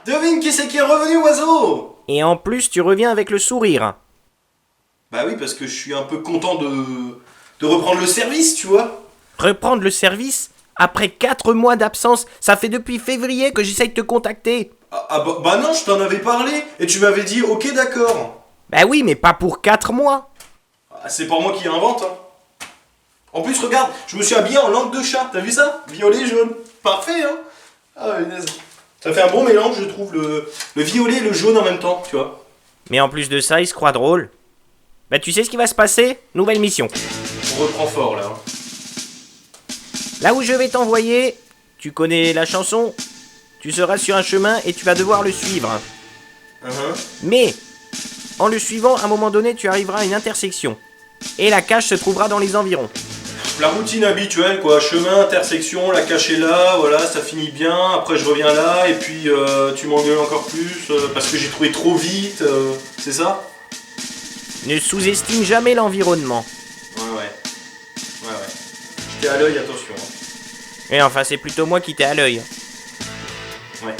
Devine qui c'est qui est revenu, oiseau? Et en plus, tu reviens avec le sourire. Bah oui, parce que je suis un peu content de reprendre le service, tu vois. Reprendre le service? Après 4 mois d'absence, ça fait depuis février que j'essaye de te contacter. Bah non, je t'en avais parlé, et tu m'avais dit ok d'accord. Bah oui, mais pas pour 4 mois. Ah, c'est pas moi qui invente, hein. En plus, regarde, je me suis habillé en langue de chat, t'as vu ça? Violet, jaune. Parfait, hein. Ah ouais, ça fait un bon mélange, je trouve, le violet et le jaune en même temps, tu vois. Mais en plus de ça, il se croit drôle. Bah tu sais ce qui va se passer? Nouvelle mission. On reprend fort, là. Là où je vais t'envoyer, tu connais la chanson? Tu seras sur un chemin et tu vas devoir le suivre. Mais, en le suivant, à un moment donné, tu arriveras à une intersection. Et la cache se trouvera dans les environs. La routine habituelle, quoi. Chemin, intersection, la cache est là, voilà, ça finit bien. Après, je reviens là, et puis tu m'engueules encore plus parce que j'ai trouvé trop vite, c'est ça? Ne sous-estime jamais l'environnement. Ouais. T'es à l'œil, attention. Et enfin, c'est plutôt moi qui t'ai à l'œil. Ouais.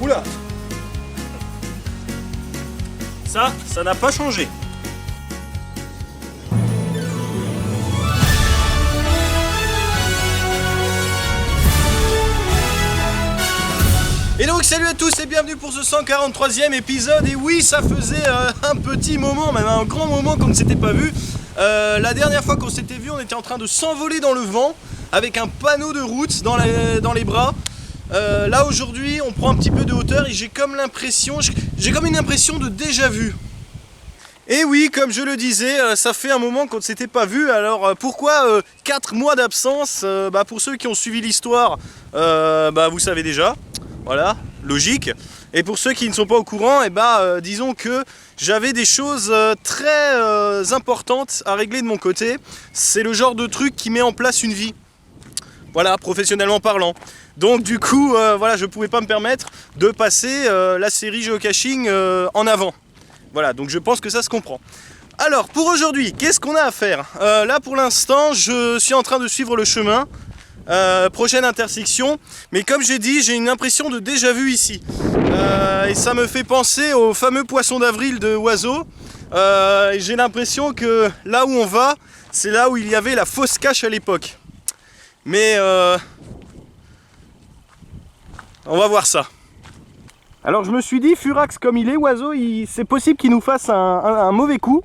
Oula! Ça n'a pas changé. Et donc salut à tous et bienvenue pour ce 143e épisode. Et oui, ça faisait un petit moment, même un grand moment qu'on ne s'était pas vu. La dernière fois qu'on s'était vu, on était en train de s'envoler dans le vent avec un panneau de route dans les bras. Là aujourd'hui on prend un petit peu de hauteur et j'ai comme une impression de déjà vu. Et oui, comme je le disais, ça fait un moment qu'on ne s'était pas vu. Alors pourquoi 4 mois d'absence? Pour ceux qui ont suivi l'histoire, vous savez déjà. Voilà, logique. Et pour ceux qui ne sont pas au courant, disons que j'avais des choses très importantes à régler de mon côté. C'est le genre de truc qui met en place une vie. Voilà, professionnellement parlant. Donc du coup, je pouvais pas me permettre de passer la série géocaching en avant. Voilà, donc je pense que ça se comprend. Alors, pour aujourd'hui, qu'est-ce qu'on a à faire? Là, pour l'instant, je suis en train de suivre le chemin. Prochaine intersection. Mais comme j'ai dit, j'ai une impression de déjà vu ici. Et ça me fait penser au fameux poisson d'avril de Oiseau. Et j'ai l'impression que là où on va, c'est là où il y avait la fausse cache à l'époque. Mais on va voir ça. Alors je me suis dit, Furax comme il est, Oiseau, c'est possible qu'il nous fasse un mauvais coup.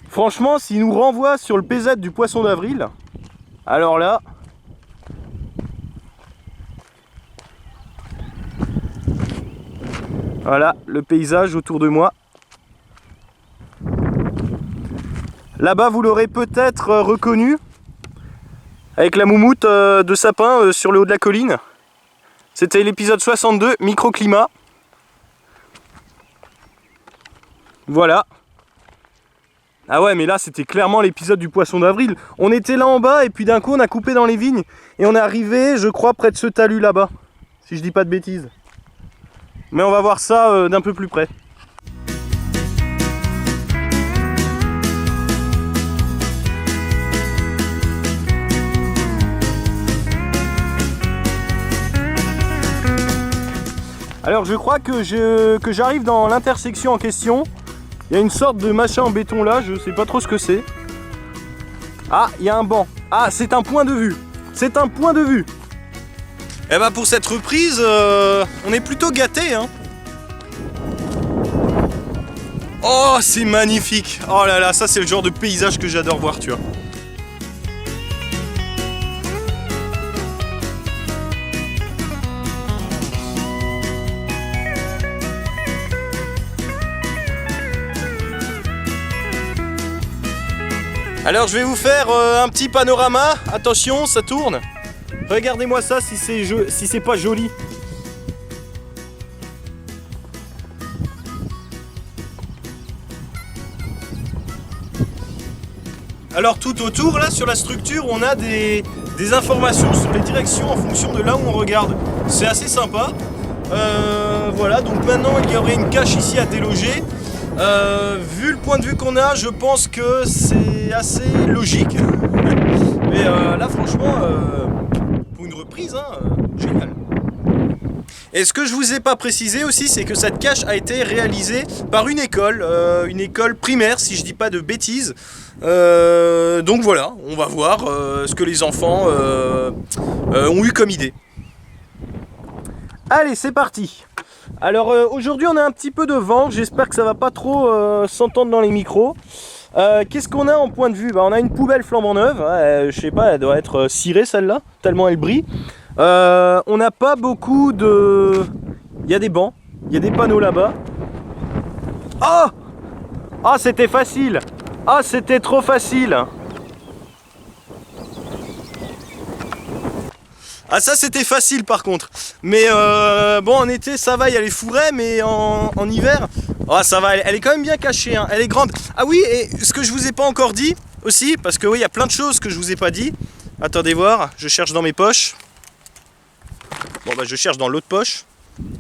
Franchement, s'il nous renvoie sur le PZ du poisson d'avril, alors là... Voilà le paysage autour de moi. Là-bas, vous l'aurez peut-être reconnu, avec la moumoute de sapin sur le haut de la colline. C'était l'épisode 62, microclimat. Voilà. Ah ouais, mais là, c'était clairement l'épisode du poisson d'avril. On était là en bas, et puis d'un coup, on a coupé dans les vignes. Et on est arrivé, je crois, près de ce talus là-bas. Si je dis pas de bêtises. Mais on va voir ça d'un peu plus près. Alors je crois que j'arrive dans l'intersection en question. Il y a une sorte de machin en béton là, je sais pas trop ce que c'est. Ah, il y a un banc. Ah, c'est un point de vue. C'est un point de vue. Et pour cette reprise, on est plutôt gâtés, hein. Oh, c'est magnifique. Oh là là, ça c'est le genre de paysage que j'adore voir, tu vois. Alors je vais vous faire un petit panorama, attention ça tourne. Regardez-moi ça si c'est pas joli. Alors tout autour, là, sur la structure, on a des informations sur les directions en fonction de là où on regarde. C'est assez sympa. Voilà, donc maintenant il y aurait une cache ici à déloger. Vu le point de vue qu'on a, je pense que c'est assez logique. Mais là, franchement, pour une reprise, hein, génial. Et ce que je vous ai pas précisé aussi, c'est que cette cache a été réalisée par une école primaire, si je dis pas de bêtises. Donc voilà, on va voir ce que les enfants ont eu comme idée. Allez, c'est parti. Alors aujourd'hui on a un petit peu de vent, j'espère que ça va pas trop s'entendre dans les micros. Qu'est-ce qu'on a en point de vue? On a une poubelle flambant neuve, je sais pas, elle doit être cirée celle-là, tellement elle brille. On n'a pas beaucoup de... Il y a des bancs, il y a des panneaux là-bas. Oh! Ah, c'était facile! Ah, c'était trop facile! Ah, ça c'était facile par contre. Mais bon, en été ça va, il y a les fourrés, mais en hiver, oh, ça va, elle est quand même bien cachée, hein. Elle est grande. Ah oui, et ce que je vous ai pas encore dit aussi, parce que oui, il y a plein de choses que je vous ai pas dit. Attendez voir, je cherche dans mes poches. Bon bah je cherche dans l'autre poche.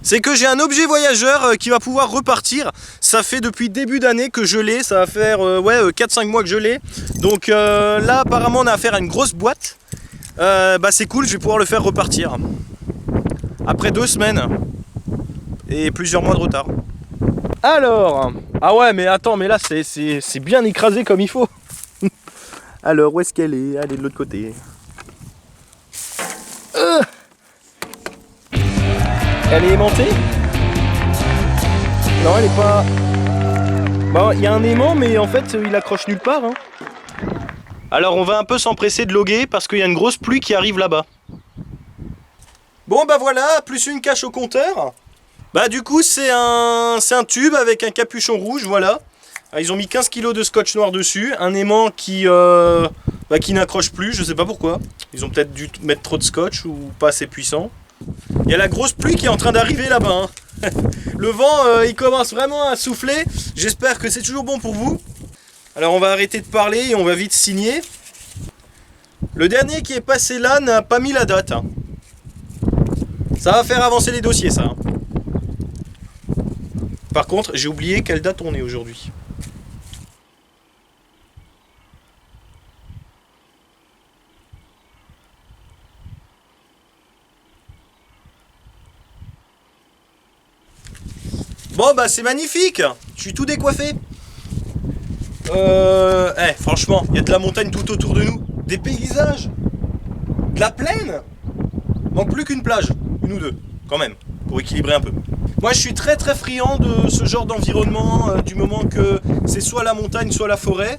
C'est que j'ai un objet voyageur qui va pouvoir repartir. Ça fait depuis début d'année que je l'ai. Ça va faire 4-5 mois que je l'ai. Donc là apparemment on a affaire à une grosse boîte. Bah c'est cool, je vais pouvoir le faire repartir. Après 2 semaines. Et plusieurs mois de retard. Alors, ah ouais mais attends, mais là c'est bien écrasé comme il faut. Alors où est-ce qu'elle est? Elle est de l'autre côté. Elle est aimantée? Non, elle est pas... Bon, il y a un aimant, mais en fait, il accroche nulle part. Hein. Alors, on va un peu s'empresser de loguer parce qu'il y a une grosse pluie qui arrive là-bas. Bon, bah voilà, plus une cache au compteur. Bah du coup, c'est un tube avec un capuchon rouge, voilà. Ils ont mis 15 kg de scotch noir dessus. Un aimant qui n'accroche plus, je sais pas pourquoi. Ils ont peut-être dû mettre trop de scotch ou pas assez puissant. Il y a la grosse pluie qui est en train d'arriver là-bas. Hein. Le vent, il commence vraiment à souffler. J'espère que c'est toujours bon pour vous. Alors on va arrêter de parler et on va vite signer. Le dernier qui est passé là n'a pas mis la date. Hein. Ça va faire avancer les dossiers, ça. Hein. Par contre, j'ai oublié quelle date on est aujourd'hui. Bon bah c'est magnifique. Je suis tout décoiffé. Franchement, il y a de la montagne tout autour de nous. Des paysages. De la plaine. Manque plus qu'une plage. Une ou deux, quand même, pour équilibrer un peu. Moi je suis très très friand de ce genre d'environnement, du moment que c'est soit la montagne, soit la forêt.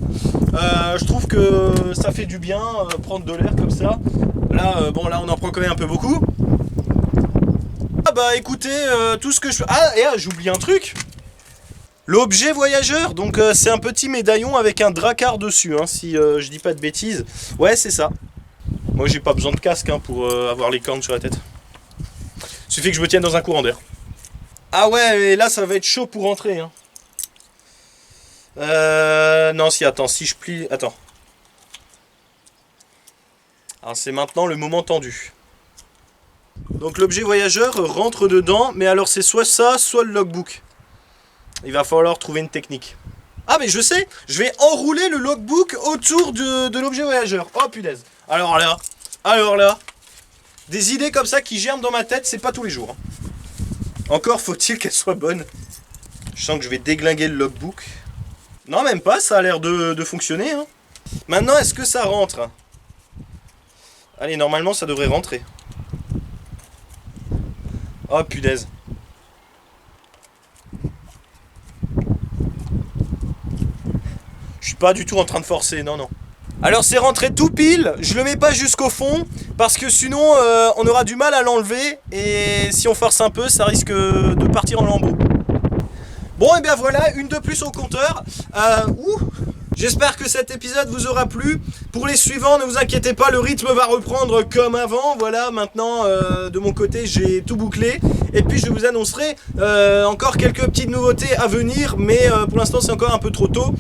Je trouve que ça fait du bien, prendre de l'air comme ça. Là, bon là on en prend quand même un peu beaucoup. Ah bah écoutez, tout ce que je... j'ai oublié un truc. L'objet voyageur, donc c'est un petit médaillon avec un dracard dessus, hein, si je dis pas de bêtises. Ouais, c'est ça. Moi j'ai pas besoin de casque hein, pour avoir les cornes sur la tête. Suffit que je me tienne dans un courant d'air. Ah ouais, et là ça va être chaud pour rentrer. Hein. Non, si je plie... Attends. Alors c'est maintenant le moment tendu. Donc l'objet voyageur rentre dedans, mais alors c'est soit ça, soit le logbook. Il va falloir trouver une technique. Ah mais je sais, je vais enrouler le logbook autour de l'objet voyageur. Oh punaise. Alors là, des idées comme ça qui germent dans ma tête, c'est pas tous les jours. Encore faut-il qu'elles soient bonnes. Je sens que je vais déglinguer le logbook. Non même pas, ça a l'air de fonctionner. Hein. Maintenant, est-ce que ça rentre? Allez, normalement ça devrait rentrer. Oh punaise. Je suis pas du tout en train de forcer, non. Alors c'est rentré tout pile, je le mets pas jusqu'au fond, parce que sinon on aura du mal à l'enlever, et si on force un peu, ça risque de partir en lambeaux. Bon et bien voilà, une de plus au compteur. J'espère que cet épisode vous aura plu. Pour les suivants, ne vous inquiétez pas, le rythme va reprendre comme avant. Voilà, maintenant, de mon côté, j'ai tout bouclé. Et puis, je vous annoncerai encore quelques petites nouveautés à venir. Mais pour l'instant, c'est encore un peu trop tôt.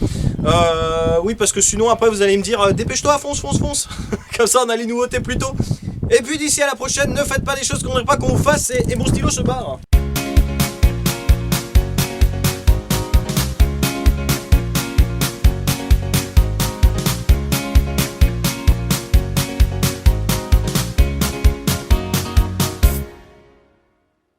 Oui, parce que sinon après vous allez me dire dépêche-toi, fonce, fonce, fonce. Comme ça on a les nouveautés plus tôt. Et puis d'ici à la prochaine, ne faites pas des choses qu'on n'aimerait pas qu'on vous fasse et mon stylo se barre.